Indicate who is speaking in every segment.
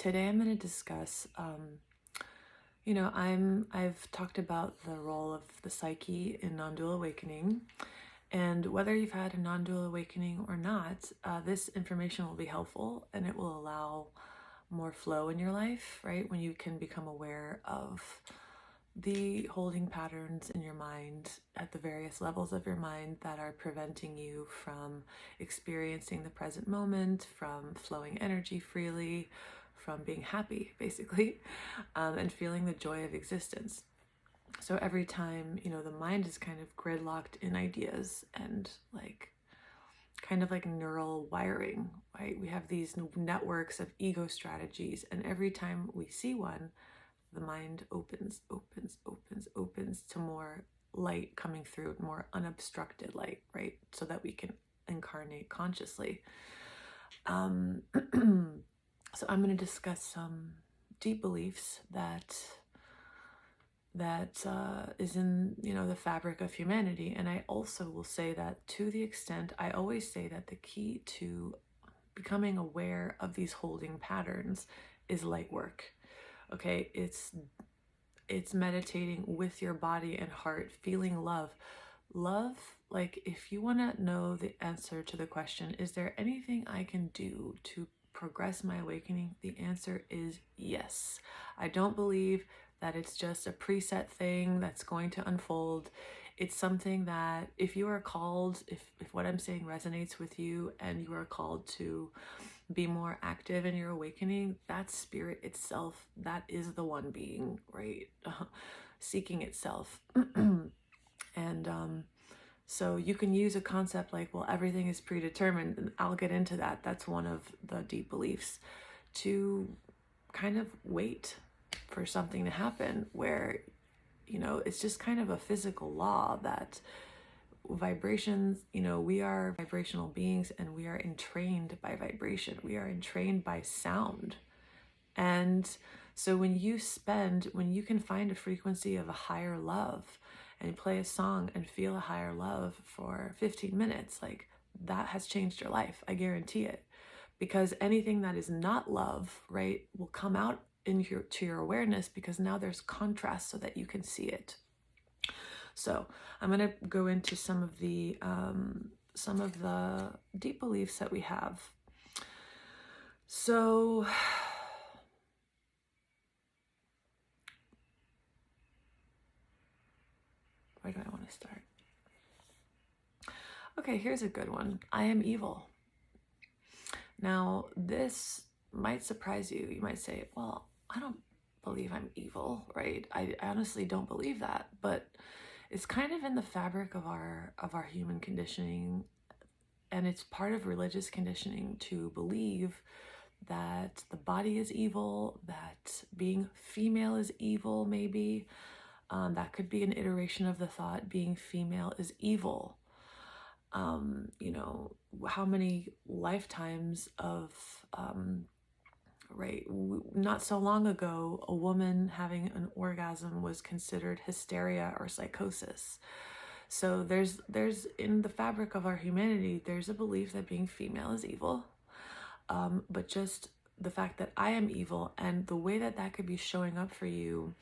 Speaker 1: today I'm going to discuss, I've talked about the role of the psyche in non-dual awakening, and whether you've had a non-dual awakening or not, this information will be helpful and it will allow more flow in your life, right? When you can become aware of the holding patterns in your mind at the various levels of your mind that are preventing you from experiencing the present moment, from flowing energy freely, from being happy, basically, and feeling the joy of existence. So every time, the mind is kind of gridlocked in ideas and kind of like neural wiring, right? We have these networks of ego strategies, and every time we see one, the mind opens to more light coming through, more unobstructed light, right? So that we can incarnate consciously. So I'm going to discuss some deep beliefs that is in, the fabric of humanity. And I also will say that, to the extent, I always say that the key to becoming aware of these holding patterns is light work. Okay, it's meditating with your body and heart, feeling love. Like, if you want to know the answer to the question, is there anything I can do to progress my awakening? The answer is yes. I don't believe that it's just a preset thing that's going to unfold. It's something that if you are called, if what I'm saying resonates with you and you are called to be more active in your awakening, that spirit itself, that is the one being, right? Seeking itself. And so you can use a concept like, well, everything is predetermined, and I'll get into that. That's one of the deep beliefs, to kind of wait for something to happen where, it's just kind of a physical law that vibrations, we are vibrational beings, and we are entrained by vibration. We are entrained by sound. And so when you can find a frequency of a higher love and play a song and feel a higher love for 15 minutes, like, that has changed your life. I guarantee it. Because anything that is not love, right, will come out to your awareness, because now there's contrast so that you can see it. So I'm going to go into some of the deep beliefs that we have. So where do I want to start? Okay, here's a good one. I am evil. Now, this might surprise you. You might say, well, I don't believe I'm evil, right? I honestly don't believe that, but it's kind of in the fabric of our human conditioning, and it's part of religious conditioning to believe that the body is evil, that being female is evil, maybe. That could be an iteration of the thought, being female is evil. How many lifetimes of, right, not so long ago, a woman having an orgasm was considered hysteria or psychosis. So there's in the fabric of our humanity, there's a belief that being female is evil. But just the fact that I am evil, and the way that could be showing up for you,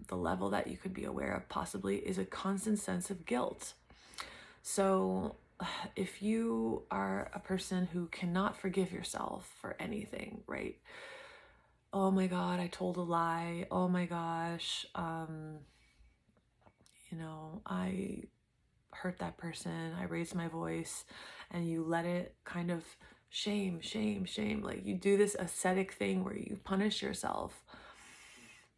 Speaker 1: the level that you could be aware of possibly, is a constant sense of guilt. So if you are a person who cannot forgive yourself for anything, right? Oh my God, I told a lie. Oh my gosh, I hurt that person. I raised my voice, and you let it kind of shame. Like, you do this ascetic thing where you punish yourself.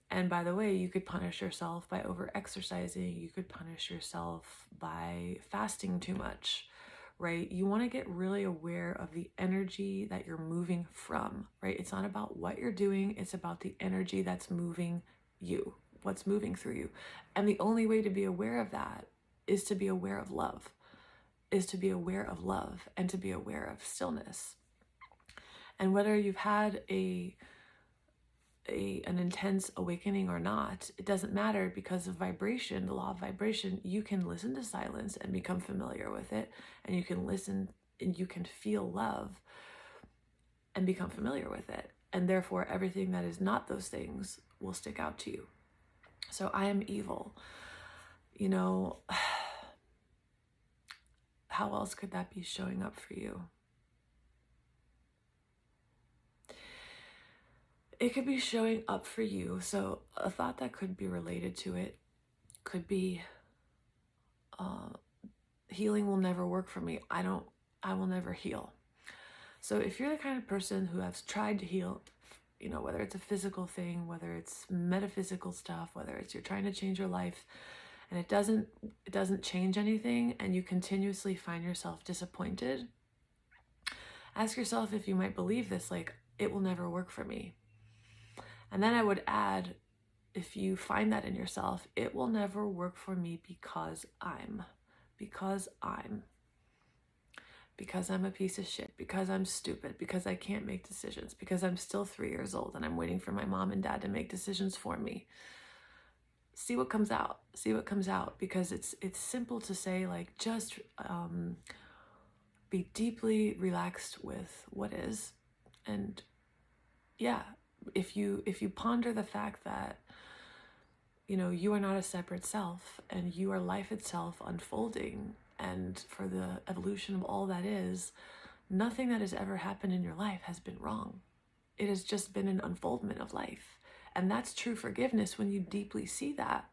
Speaker 1: And by the way, you could punish yourself by over-exercising. You could punish yourself by fasting too much, right? You want to get really aware of the energy that you're moving from, right? It's not about what you're doing. It's about the energy that's moving you, what's moving through you. And the only way to be aware of that is to be aware of love, and to be aware of stillness. And whether you've had an intense awakening or not, it doesn't matter, because of vibration, the law of vibration. You can listen to silence and become familiar with it, and you can listen and you can feel love. and become familiar with it. And therefore, everything that is not those things will stick out to you. So I am evil. You know, how else could that be showing up for you? It could be showing up for you. So a thought that could be related to it could be, healing will never work for me. I will never heal. So if you're the kind of person who has tried to heal, you know, whether it's a physical thing, whether it's metaphysical stuff, whether it's you're trying to change your life and it doesn't change anything, and you continuously find yourself disappointed, ask yourself if you might believe this, like, it will never work for me. And then I would add, if you find that in yourself, it will never work for me because I'm a piece of shit, because I'm stupid, because I can't make decisions, because I'm still 3 years old and I'm waiting for my mom and dad to make decisions for me. See what comes out. See what comes out, because it's simple to say, like, just be deeply relaxed with what is. And yeah, if you ponder the fact that, you know, you are not a separate self and you are life itself unfolding, and for the evolution of all that is, nothing that has ever happened in your life has been wrong. It has just been an unfoldment of life. And that's true forgiveness when you deeply see that.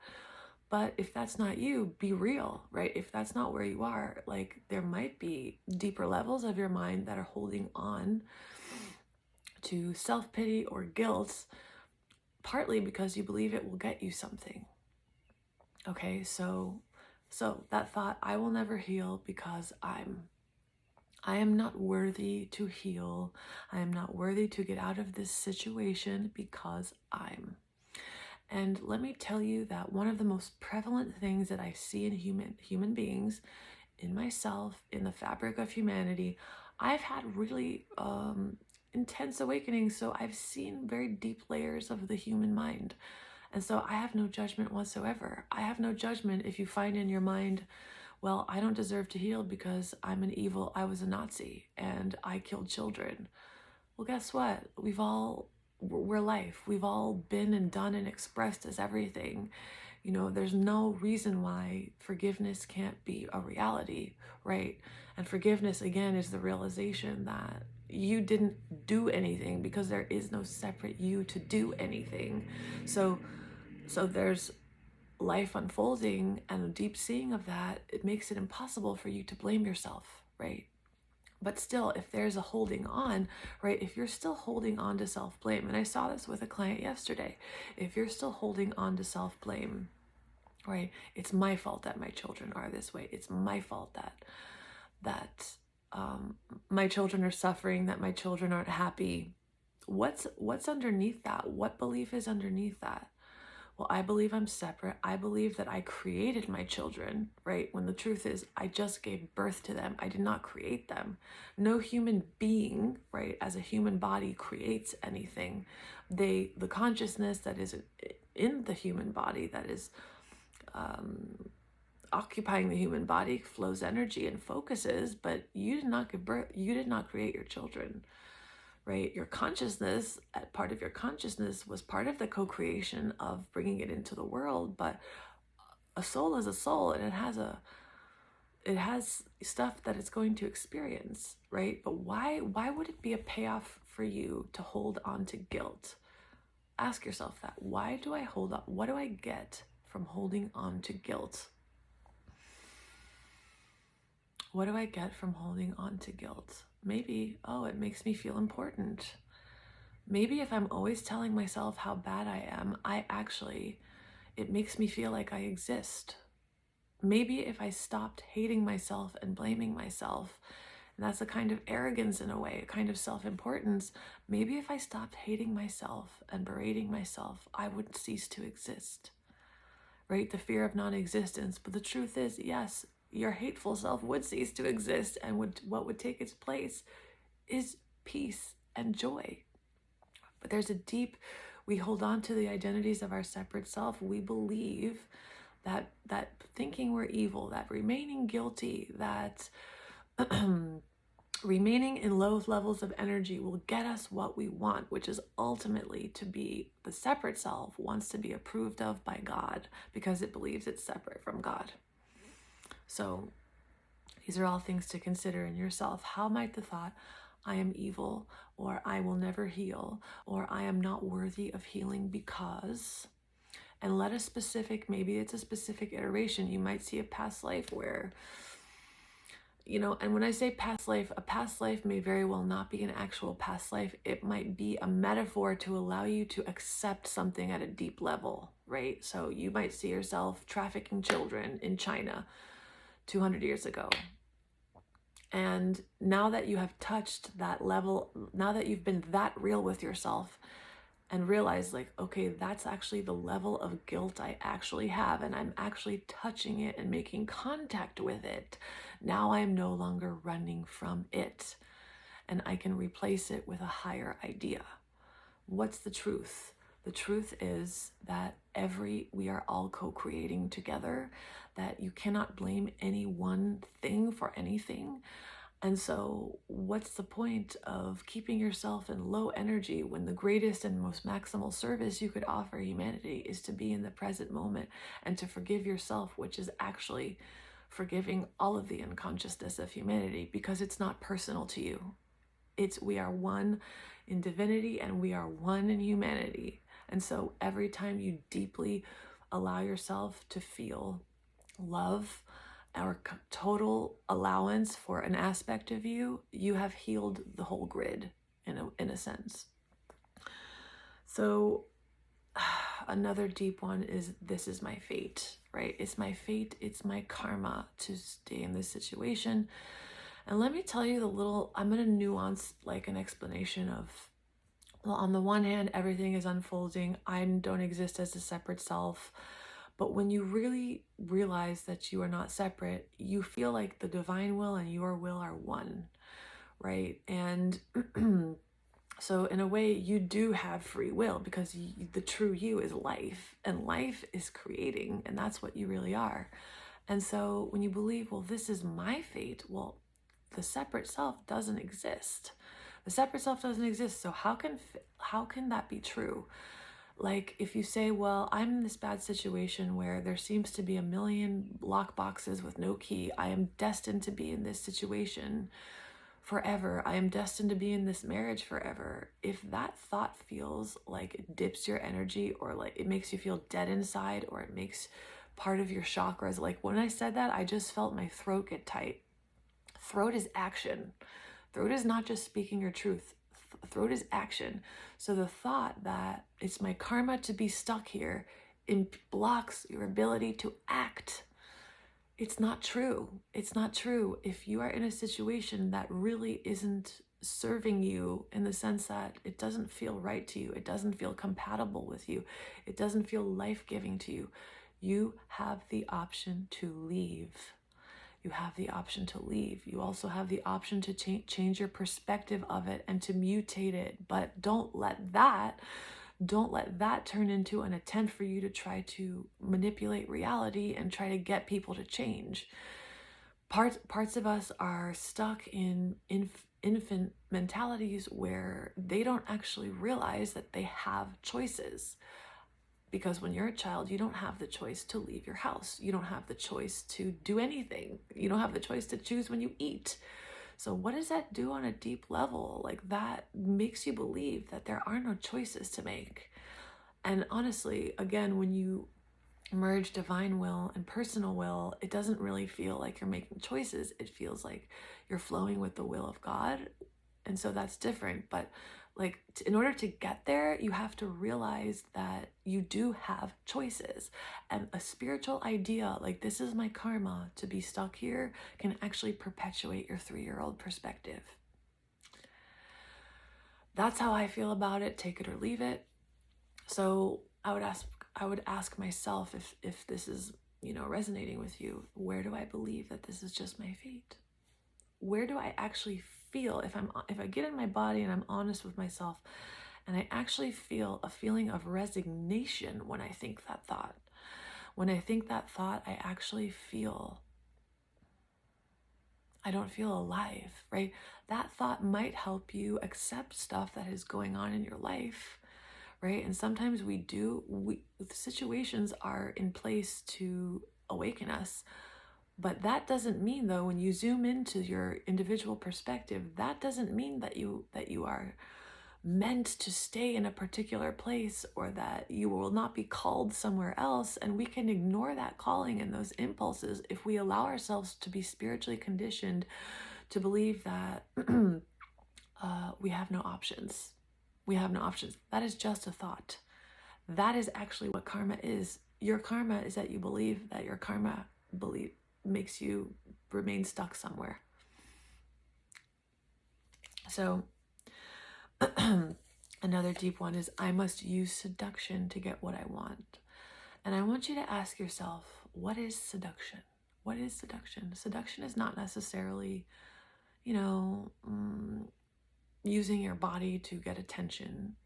Speaker 1: But if that's not you, be real, right? If that's not where you are, like, there might be deeper levels of your mind that are holding on to self-pity or guilt, partly because you believe it will get you something. Okay, so that thought, I will never heal because I am not worthy to heal. I am not worthy to get out of this situation because I'm. And let me tell you that one of the most prevalent things that I see in human beings, in myself, in the fabric of humanity, I've had really intense awakenings, so I've seen very deep layers of the human mind. And so I have no judgment whatsoever. I have no judgment if you find in your mind, well, I don't deserve to heal because I was a Nazi and I killed children. Well, guess what? We're life. We've all been and done and expressed as everything. You know, there's no reason why forgiveness can't be a reality, right? And forgiveness, again, is the realization that you didn't do anything, because there is no separate you to do anything. So there's life unfolding, and a deep seeing of that, it makes it impossible for you to blame yourself, right? But still, if there's a holding on, right, if you're still holding on to self-blame, and I saw this with a client yesterday, if you're still holding on to self-blame, right, it's my fault that my children are this way, it's my fault that my children are suffering, that my children aren't happy. What's underneath that? What belief is underneath that? Well, I believe I'm separate. I believe that I created my children, right? When the truth is, I just gave birth to them. I did not create them. No human being, right, as a human body creates anything. The consciousness that is in the human body, that is occupying the human body, flows energy and focuses, but you did not give birth. You did not create your children. Right? Your consciousness, part of your consciousness was part of the co-creation of bringing it into the world, but a soul is a soul, and it has stuff that it's going to experience, right? But why would it be a payoff for you to hold on to guilt? Ask yourself that. Why do I hold on? What do I get from holding on to guilt? What do I get from holding on to guilt? Maybe, it makes me feel important. Maybe if I'm always telling myself how bad I am, it makes me feel like I exist. Maybe if I stopped hating myself and blaming myself, and that's a kind of arrogance in a way, a kind of self-importance, maybe if I stopped hating myself and berating myself, I would cease to exist, right? The fear of non-existence. But the truth is, yes, your hateful self would cease to exist, and what would take its place is peace and joy. But there's we hold on to the identities of our separate self. We believe that thinking we're evil, that remaining guilty, that Remaining in low levels of energy will get us what we want, which is ultimately to be the separate self wants to be approved of by God because it believes it's separate from God. So these are all things to consider in yourself. How might the thought, I am evil, or I will never heal, or I am not worthy of healing because, and let a specific, maybe it's a specific iteration. You might see a past life where, and when I say past life, a past life may very well not be an actual past life. It might be a metaphor to allow you to accept something at a deep level, right? So you might see yourself trafficking children in China 200 years ago. And now that you have touched that level, now that you've been that real with yourself and realized like, okay, that's actually the level of guilt I actually have, and I'm actually touching it and making contact with it. Now I'm no longer running from it, and I can replace it with a higher idea. What's the truth? The truth is that we are all co-creating together, that you cannot blame any one thing for anything. And so what's the point of keeping yourself in low energy when the greatest and most maximal service you could offer humanity is to be in the present moment and to forgive yourself, which is actually forgiving all of the unconsciousness of humanity, because it's not personal to you. We are one in divinity and we are one in humanity. And so every time you deeply allow yourself to feel love, our total allowance for an aspect of you, you have healed the whole grid in a sense. So another deep one is, this is my fate, right? It's my fate, it's my karma to stay in this situation. And let me tell you I'm going to nuance like an explanation of, well, on the one hand, everything is unfolding. I don't exist as a separate self. But when you really realize that you are not separate, you feel like the divine will and your will are one, right? And so in a way, you do have free will, because the true you is life, and life is creating, and that's what you really are. And so when you believe, well, this is my fate, well, the separate self doesn't exist. The separate self doesn't exist. So how can that be true? Like if you say, well, I'm in this bad situation where there seems to be a million lock boxes with no key. I am destined to be in this situation forever. I am destined to be in this marriage forever. If that thought feels like it dips your energy, or like it makes you feel dead inside, or it makes part of your chakras, like when I said that, I just felt my throat get tight. Throat is action. Throat is not just speaking your truth. Throat is action. So the thought that it's my karma to be stuck here blocks your ability to act. It's not true. It's not true. If you are in a situation that really isn't serving you, in the sense that it doesn't feel right to you, it doesn't feel compatible with you, it doesn't feel life-giving to you, you have the option to leave. You have the option to leave. You also have the option to change your perspective of it and to mutate it. But don't let that turn into an attempt for you to try to manipulate reality and try to get people to change. Parts of us are stuck in infant mentalities where they don't actually realize that they have choices. Because when you're a child, you don't have the choice to leave your house. You don't have the choice to do anything. You don't have the choice to choose when you eat. So what does that do on a deep level? Like that makes you believe that there are no choices to make. And honestly, again, when you merge divine will and personal will, it doesn't really feel like you're making choices. It feels like you're flowing with the will of God. And so that's different. But like in order to get there, you have to realize that you do have choices, and a spiritual idea like this is my karma to be stuck here can actually perpetuate your 3-year-old perspective. That's how I feel about it. Take it or leave it. So I would ask myself, if this is, resonating with you, where do I believe that this is just my fate? Where do I actually feel, if I get in my body and I'm honest with myself, and I actually feel a feeling of resignation when I think that thought? When I think that thought, I actually feel I don't feel alive, right? That thought might help you accept stuff that is going on in your life, right? And sometimes the situations are in place to awaken us. But that doesn't mean, though, when you zoom into your individual perspective, that doesn't mean that you are meant to stay in a particular place, or that you will not be called somewhere else. And we can ignore that calling and those impulses if we allow ourselves to be spiritually conditioned to believe that we have no options. We have no options. That is just a thought. That is actually what karma is. Your karma is that you believe that your karma makes you remain stuck somewhere. So another deep one is, I must use seduction to get what I want. And I want you to ask yourself, what is seduction? What is seduction? Seduction is not necessarily, using your body to get attention.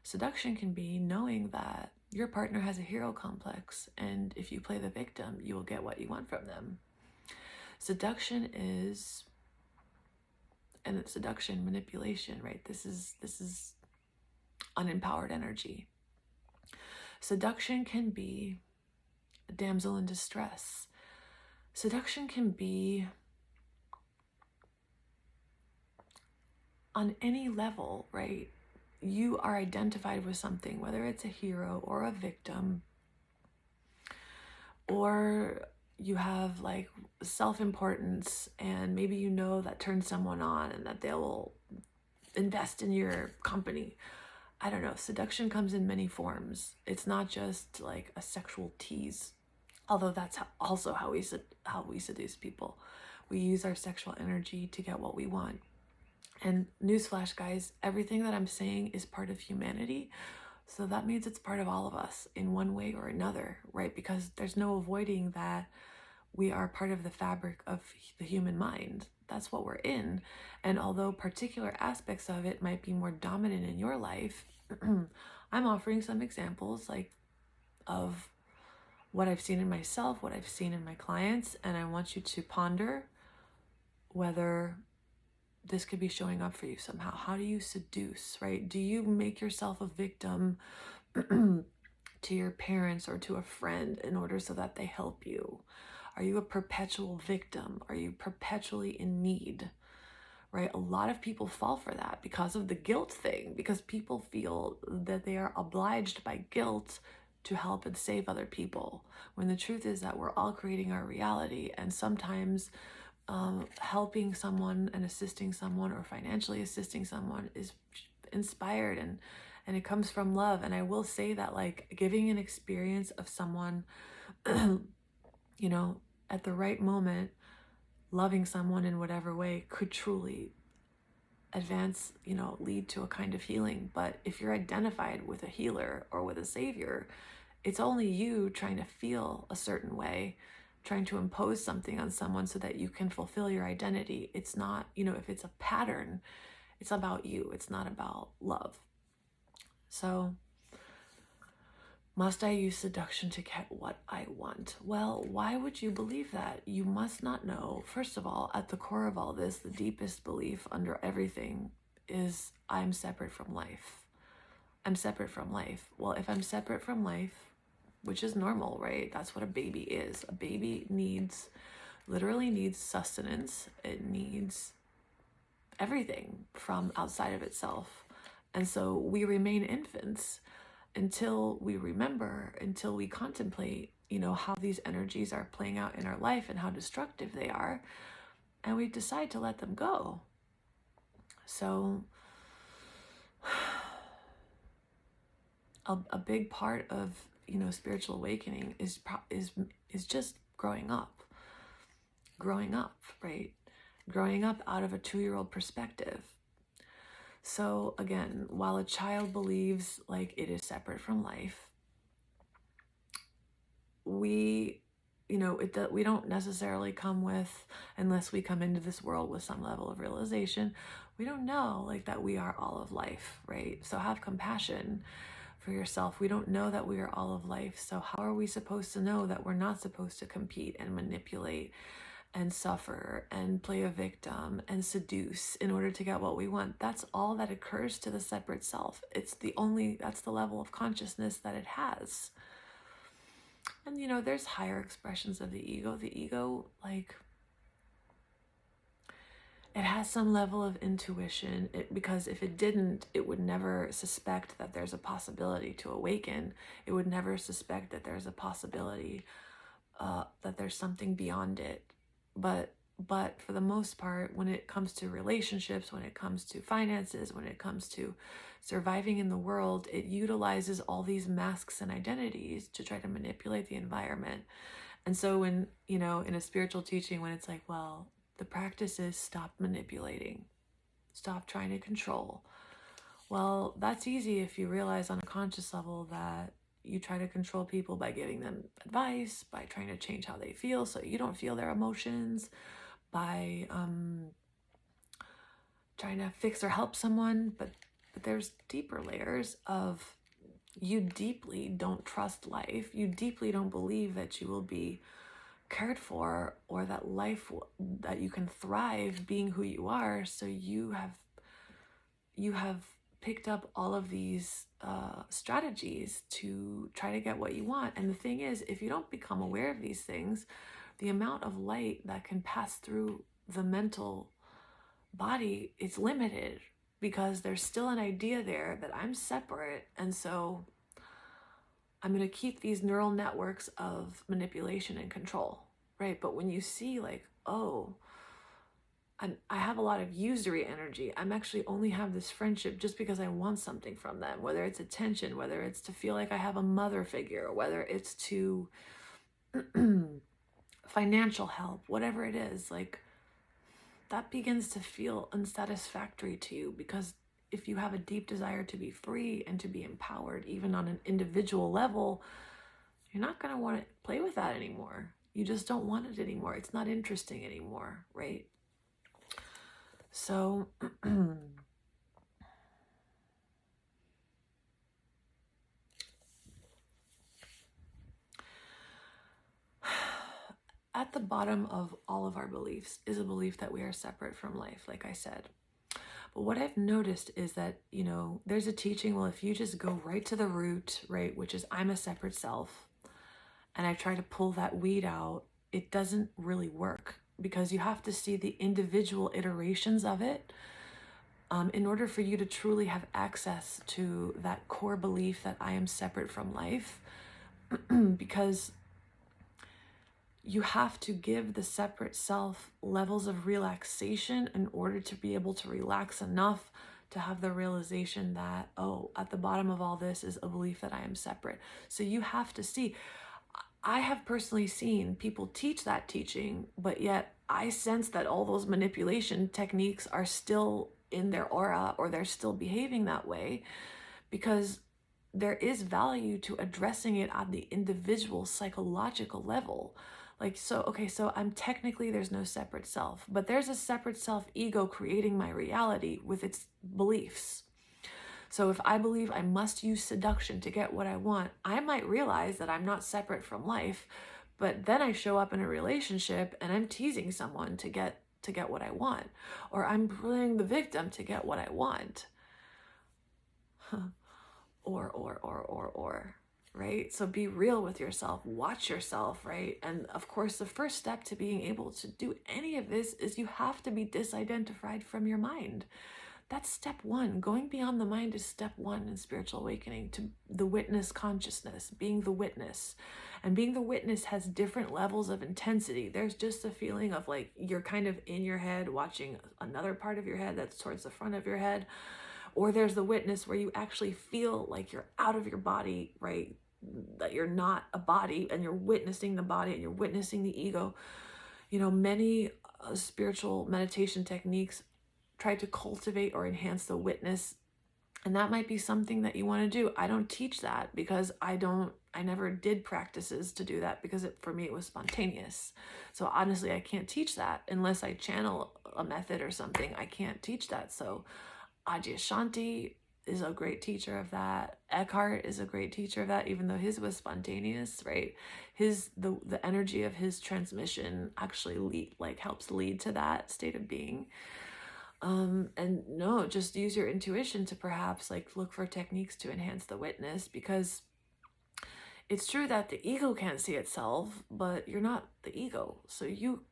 Speaker 1: Seduction can be knowing that your partner has a hero complex, and if you play the victim, you will get what you want from them. Seduction is, and it's seduction, manipulation, right? This is unempowered energy. Seduction can be a damsel in distress. Seduction can be on any level, right? You are identified with something, whether it's a hero or a victim, or you have like self-importance, and maybe that turns someone on and that they'll invest in your company. I don't know. Seduction comes in many forms. It's not just like a sexual tease, although that's also how we seduce people. We use our sexual energy to get what we want. And newsflash, guys, everything that I'm saying is part of humanity. So that means it's part of all of us in one way or another, right? Because there's no avoiding that we are part of the fabric of the human mind. That's what we're in. And although particular aspects of it might be more dominant in your life, I'm offering some examples of what I've seen in myself, what I've seen in my clients, and I want you to ponder whether this could be showing up for you somehow. How do you seduce, right? Do you make yourself a victim to your parents or to a friend in order so that they help you? Are you a perpetual victim? Are you perpetually in need, right? A lot of people fall for that because of the guilt thing, because people feel that they are obliged by guilt to help and save other people, when the truth is that we're all creating our reality. And sometimes helping someone and assisting someone, or financially assisting someone, is inspired and it comes from love. And I will say that, like, giving an experience of someone at the right moment, loving someone in whatever way, could truly advance, lead to a kind of healing. But if you're identified with a healer or with a savior, it's only you trying to feel a certain way, trying to impose something on someone so that you can fulfill your identity. It's not, if it's a pattern, it's about you. It's not about love. So, must I use seduction to get what I want? Well, why would you believe that? You must not know. First of all, at the core of all this, the deepest belief under everything is, I'm separate from life. I'm separate from life. Well, if I'm separate from life, which is normal, right? That's what a baby is. A baby literally needs sustenance. It needs everything from outside of itself. And so we remain infants until we remember, until we contemplate, how these energies are playing out in our life and how destructive they are. And we decide to let them go. So a big part of, spiritual awakening is just growing up, right? Growing up out of a 2-year-old perspective. So again, while a child believes like it is separate from life, we don't necessarily come with, unless we come into this world with some level of realization, we don't know like that we are all of life, right? So have compassion for yourself. We don't know that we are all of life. So how are we supposed to know that we're not supposed to compete and manipulate and suffer and play a victim and seduce in order to get what we want. That's all that occurs to the separate self. That's the level of consciousness that it has. And there's higher expressions of the ego. The ego, like, it has some level of intuition, because if it didn't, it would never suspect that there's a possibility to awaken. It would never suspect that there's a possibility that there's something beyond it. But for the most part, when it comes to relationships, when it comes to finances, when it comes to surviving in the world, it utilizes all these masks and identities to try to manipulate the environment. And so when, in a spiritual teaching, when it's like, well, the practice is stop manipulating, stop trying to control. Well, that's easy if you realize on a conscious level that you try to control people by giving them advice, by trying to change how they feel so you don't feel their emotions, by trying to fix or help someone. But there's deeper layers of, you deeply don't trust life. You deeply don't believe that you will be cared for, or that that you can thrive being who you are. So you have picked up all of these strategies to try to get what you want. And the thing is, if you don't become aware of these things, the amount of light that can pass through the mental body is limited, because there's still an idea there that I'm separate. And so I'm going to keep these neural networks of manipulation and control, right? But when you see, like, oh, I have a lot of usury energy. I'm actually only have this friendship just because I want something from them, whether it's attention, whether it's to feel like I have a mother figure, whether it's to financial help, whatever it is, like, that begins to feel unsatisfactory to you, because if you have a deep desire to be free and to be empowered, even on an individual level, you're not going to want to play with that anymore. You just don't want it anymore. It's not interesting anymore, right? So at the bottom of all of our beliefs is a belief that we are separate from life, like I said. But what I've noticed is that, there's a teaching, well, if you just go right to the root, right, which is I'm a separate self, and I try to pull that weed out, it doesn't really work, because you have to see the individual iterations of it in order for you to truly have access to that core belief that I am separate from life. Because you have to give the separate self levels of relaxation in order to be able to relax enough to have the realization that, oh, at the bottom of all this is a belief that I am separate. So you have to see. I have personally seen people teach that teaching, but yet I sense that all those manipulation techniques are still in their aura, or they're still behaving that way, because there is value to addressing it on the individual psychological level. Like, so I'm technically, there's no separate self, but there's a separate self ego creating my reality with its beliefs. So if I believe I must use seduction to get what I want, I might realize that I'm not separate from life, but then I show up in a relationship and I'm teasing someone to get what I want, or I'm playing the victim to get what I want. Or, right? So be real with yourself, watch yourself, right? And of course, the first step to being able to do any of this is you have to be disidentified from your mind. That's step one. Going beyond the mind is step one in spiritual awakening, to the witness consciousness, being the witness. And being the witness has different levels of intensity. There's just a feeling of like you're kind of in your head watching another part of your head that's towards the front of your head. Or there's the witness where you actually feel like you're out of your body, right? That you're not a body, and you're witnessing the body, and you're witnessing the ego. Many spiritual meditation techniques try to cultivate or enhance the witness, and that might be something that you want to do. I don't teach that, because I never did practices to do that, because for me it was spontaneous. So honestly, I can't teach that unless I channel a method or something. I can't teach that. So Adyashanti is a great teacher of that. Eckhart is a great teacher of that, even though his was spontaneous, right? The energy of his transmission actually helps lead to that state of being. And no, just use your intuition to perhaps like look for techniques to enhance the witness, because it's true that the ego can't see itself, but you're not the ego. So you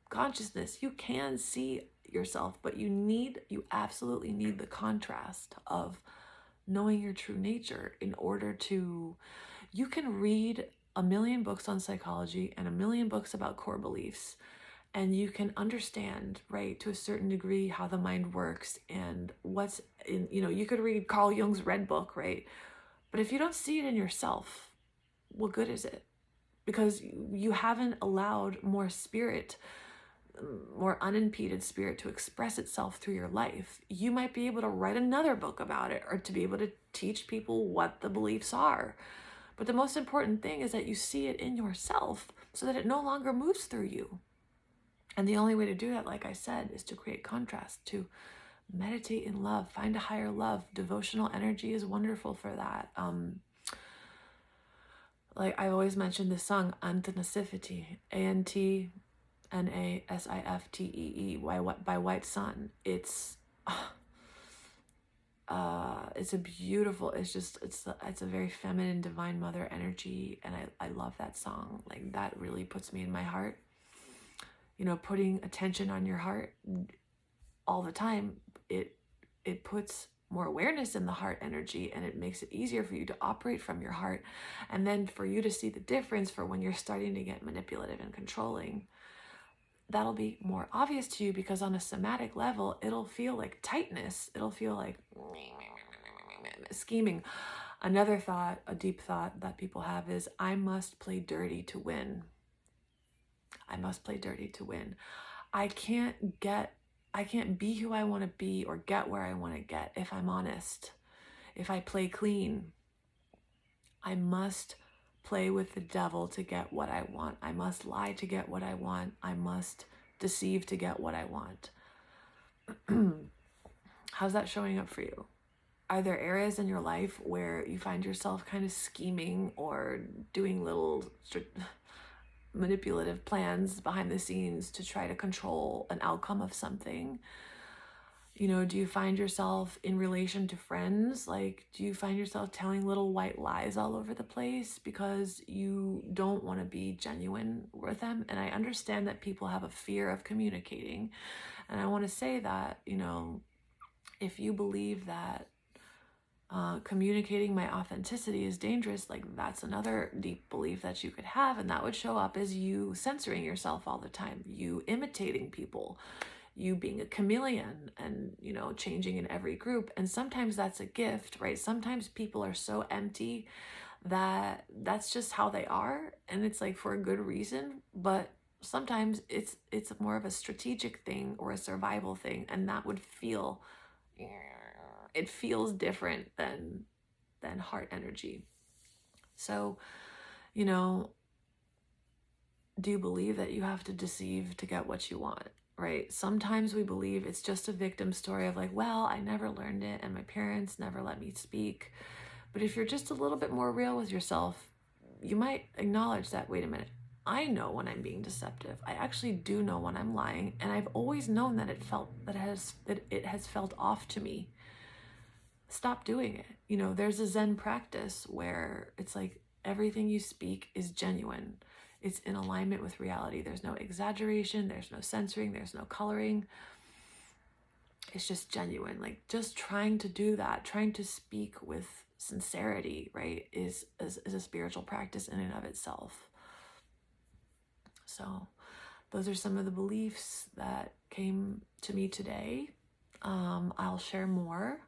Speaker 1: consciousness, you can see yourself, but you absolutely need the contrast of knowing your true nature in order to, you can read a million books on psychology and a million books about core beliefs, and you can understand, right, to a certain degree how the mind works and what's in, you could read Carl Jung's Red Book, right? But if you don't see it in yourself, what good is it? Because you haven't allowed more spirit, more unimpeded spirit to express itself through your life. You might be able to write another book about it or to be able to teach people what the beliefs are. But the most important thing is that you see it in yourself so that it no longer moves through you. And the only way to do that, like I said, is to create contrast, to meditate in love, find a higher love. Devotional energy is wonderful for that. Like I've always mentioned this song, Antanasifity, Antanasiftee by White Sun. It's a beautiful, it's a very feminine, divine mother energy, and I love that song. Like that really puts me in my heart. Putting attention on your heart all the time, it puts more awareness in the heart energy, and it makes it easier for you to operate from your heart, and then for you to see the difference for when you're starting to get manipulative and controlling. That'll be more obvious to you, because on a somatic level, it'll feel like tightness. It'll feel like scheming. Another thought, a deep thought that people have is, I must play dirty to win. I must play dirty to win. I can't be who I want to be or get where I want to get if I'm honest, if I play clean. I must play with the devil to get what I want. I must lie to get what I want. I must deceive to get what I want. How's that showing up for you? Are there areas in your life where you find yourself kind of scheming or doing little manipulative plans behind the scenes to try to control an outcome of something? Do you find yourself in relation to friends? Like, do you find yourself telling little white lies all over the place because you don't want to be genuine with them? And I understand that people have a fear of communicating. And I want to say that, if you believe that communicating my authenticity is dangerous, like that's another deep belief that you could have, and that would show up as you censoring yourself all the time, you imitating people, you being a chameleon and changing in every group. And sometimes that's a gift, right? Sometimes people are so empty that that's just how they are, and it's like for a good reason. But sometimes it's more of a strategic thing or a survival thing, and that would feel, it feels different than heart energy. So, do you believe that you have to deceive to get what you want, right? Sometimes we believe it's just a victim story of like, well, I never learned it and my parents never let me speak. But if you're just a little bit more real with yourself, you might acknowledge that, wait a minute, I know when I'm being deceptive. I actually do know when I'm lying, and I've always known that it has felt off to me. Stop doing it. There's a Zen practice where it's like everything you speak is genuine. It's in alignment with reality. There's no exaggeration. There's no censoring. There's no coloring. It's just genuine. Like just trying to do that, trying to speak with sincerity, right, is a spiritual practice in and of itself. So those are some of the beliefs that came to me today. I'll share more.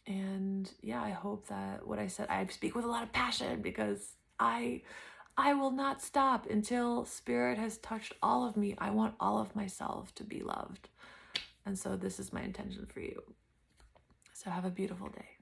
Speaker 1: And yeah, I hope that what I said, I speak with a lot of passion, because I will not stop until spirit has touched all of me. I want all of myself to be loved. And so this is my intention for you. So have a beautiful day.